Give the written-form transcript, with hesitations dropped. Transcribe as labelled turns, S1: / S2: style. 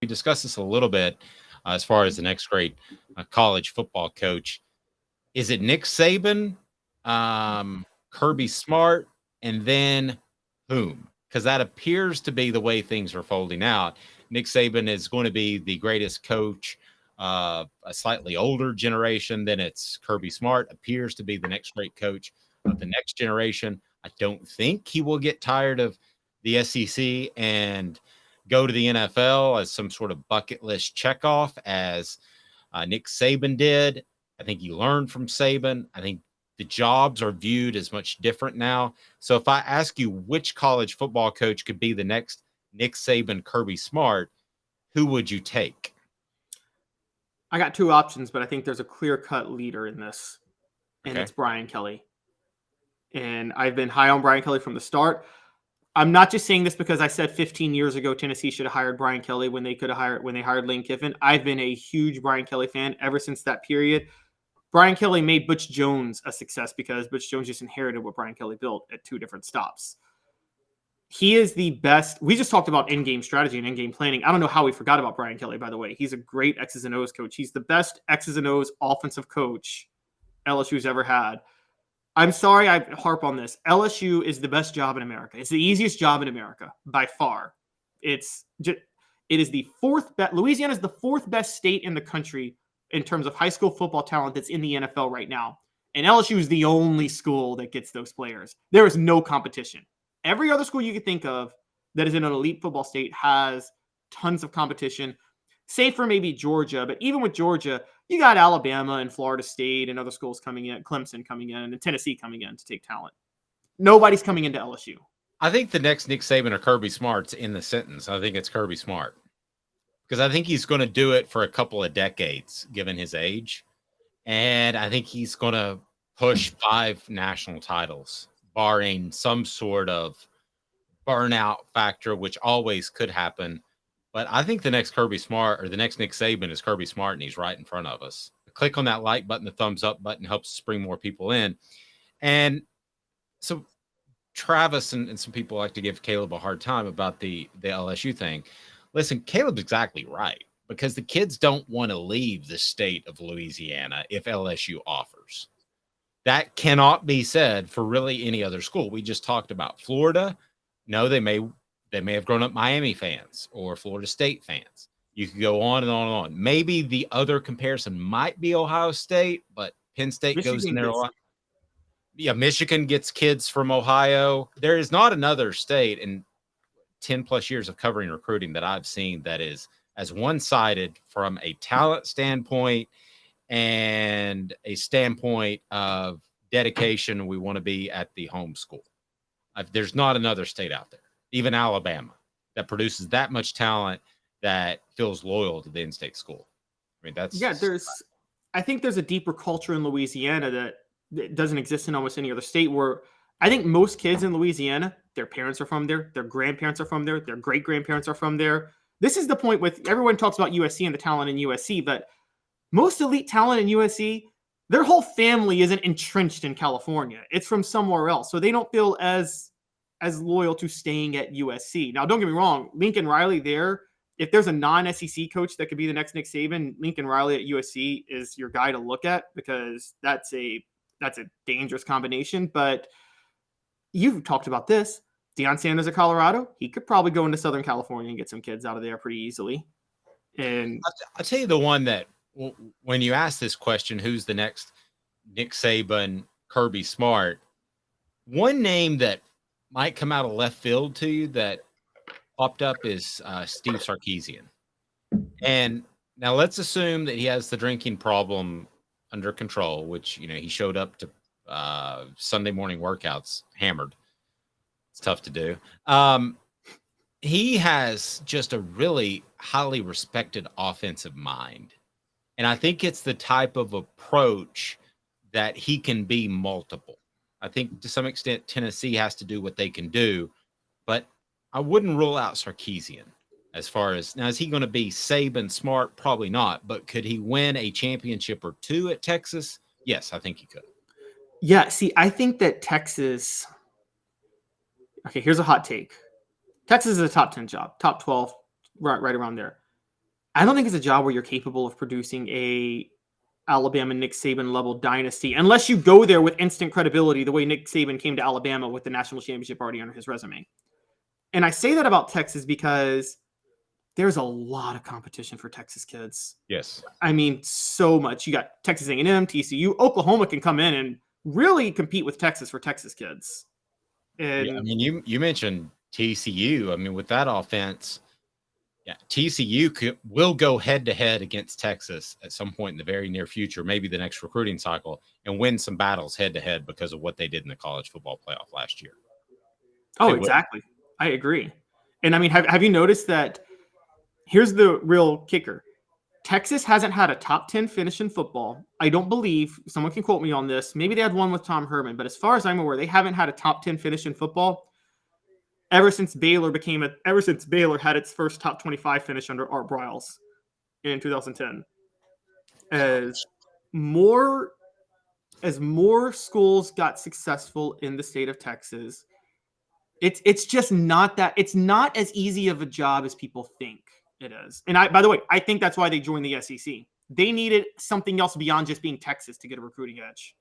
S1: We discussed this a little bit as far as the next great college football coach. Is it Nick Saban, Kirby Smart, and then whom? Because that appears to be the way things are folding out. Nick Saban is going to be the greatest coach of a slightly older generation. Then it's Kirby Smart, appears to be the next great coach of the next generation. I don't think he will get tired of the SEC and go to the NFL as some sort of bucket list checkoff, as Nick Saban did. I think he learned from Saban. I think the jobs are viewed as much different now. So if I ask you which college football coach could be the next Nick Saban, Kirby Smart, who would you take?
S2: I got two options, but I think there's a clear-cut leader in this, and
S1: Okay.
S2: it's Brian Kelly. And I've been high on Brian Kelly from the start. I'm not just saying this because I said 15 years ago Tennessee should have hired Brian Kelly when they hired Lane Kiffin. I've been a huge Brian Kelly fan ever since that period. Brian Kelly made Butch Jones a success because Butch Jones just inherited what Brian Kelly built at two different stops. He is the best. We just talked about in-game strategy and in-game planning. I don't know how we forgot about Brian Kelly, by the way. He's a great X's and O's coach. He's the best X's and O's offensive coach LSU's ever had. I'm sorry I harp on this. LSU is the best job in America. It's the easiest job in America by far. It is the fourth best. Louisiana is the fourth best state in the country in terms of high school football talent that's in the NFL right now. And LSU is the only school that gets those players. There is no competition. Every other school you could think of that is in an elite football state has tons of competition, save for maybe Georgia. But even with Georgia, you got Alabama and Florida State and other schools coming in, Clemson coming in, and Tennessee coming in to take talent. Nobody's coming into LSU.
S1: I think the next Nick Saban or Kirby Smart's in the sentence. I think it's Kirby Smart, because I think he's going to do it for a couple of decades, given his age. And I think he's going to push 5 national titles, barring some sort of burnout factor, which always could happen. But I think the next Kirby Smart or the next Nick Saban is Kirby Smart, and he's right in front of us. Click on that like button, the thumbs up button helps bring more people in. And so Travis and some people like to give Caleb a hard time about the LSU thing. Listen, Caleb's exactly right, because the kids don't want to leave the state of Louisiana if LSU offers. That cannot be said for really any other school. We just talked about Florida. No, they may have grown up Miami fans or Florida State fans. You could go on and on and on. Maybe the other comparison might be Ohio State, but Penn State goes in there a lot. Yeah, Michigan gets kids from Ohio. There is not another state in 10 plus years of covering recruiting that I've seen that is as one-sided from a talent standpoint and a standpoint of dedication. We want to be at the home school. There's not another state out there, even Alabama, that produces that much talent that feels loyal to the in-state school. I mean,
S2: I think there's a deeper culture in Louisiana that doesn't exist in almost any other state, where I think most kids in Louisiana, their parents are from there, their grandparents are from there, their great-grandparents are from there. This is the point with everyone talks about USC and the talent in USC, but most elite talent in USC, their whole family isn't entrenched in California. It's from somewhere else. So they don't feel as loyal to staying at USC. Now, don't get me wrong, Lincoln Riley there, if there's a non-SEC coach that could be the next Nick Saban, Lincoln Riley at USC is your guy to look at, because that's a dangerous combination. But you've talked about this. Deion Sanders at Colorado, he could probably go into Southern California and get some kids out of there pretty easily. And
S1: I'll tell you the one that, when you ask this question, who's the next Nick Saban, Kirby Smart, one name that might come out of left field to you that popped up is Steve Sarkisian. And now let's assume that he has the drinking problem under control, which, he showed up to Sunday morning workouts hammered. It's tough to do. He has just a really highly respected offensive mind. And I think it's the type of approach that he can be multiple. I think to some extent Tennessee has to do what they can do, but I wouldn't rule out Sarkisian as far as, now, is he going to be Saban Smart? Probably not, but could he win a championship or two at Texas? Yes, I think he could.
S2: Yeah, see, I think that Texas, okay, here's a hot take. Texas is a top 10 job, top 12, right around there. I don't think it's a job where you're capable of producing a Alabama Nick Saban level dynasty unless you go there with instant credibility the way Nick Saban came to Alabama with the national championship already under his resume. And I say that about Texas because there's a lot of competition for Texas kids.
S1: Yes.
S2: I mean, so much. You got Texas A&M, TCU, Oklahoma can come in and really compete with Texas for Texas kids. And
S1: yeah, I mean, you mentioned TCU. I mean, with that offense, yeah, TCU will go head to head against Texas at some point in the very near future, maybe the next recruiting cycle, and win some battles head to head because of what they did in the college football playoff last year.
S2: Oh, exactly. I agree. And I mean, have you noticed that? Here's the real kicker. Texas hasn't had a top 10 finish in football. I don't believe, someone can quote me on this. Maybe they had one with Tom Herman, but as far as I'm aware, they haven't had a top 10 finish in football ever since Baylor had its first top 25 finish under Art Briles in 2010. As more schools got successful in the state of Texas, it's just not that, it's not as easy of a job as people think it is. And by the way, I think that's why they joined the SEC. They needed something else beyond just being Texas to get a recruiting edge.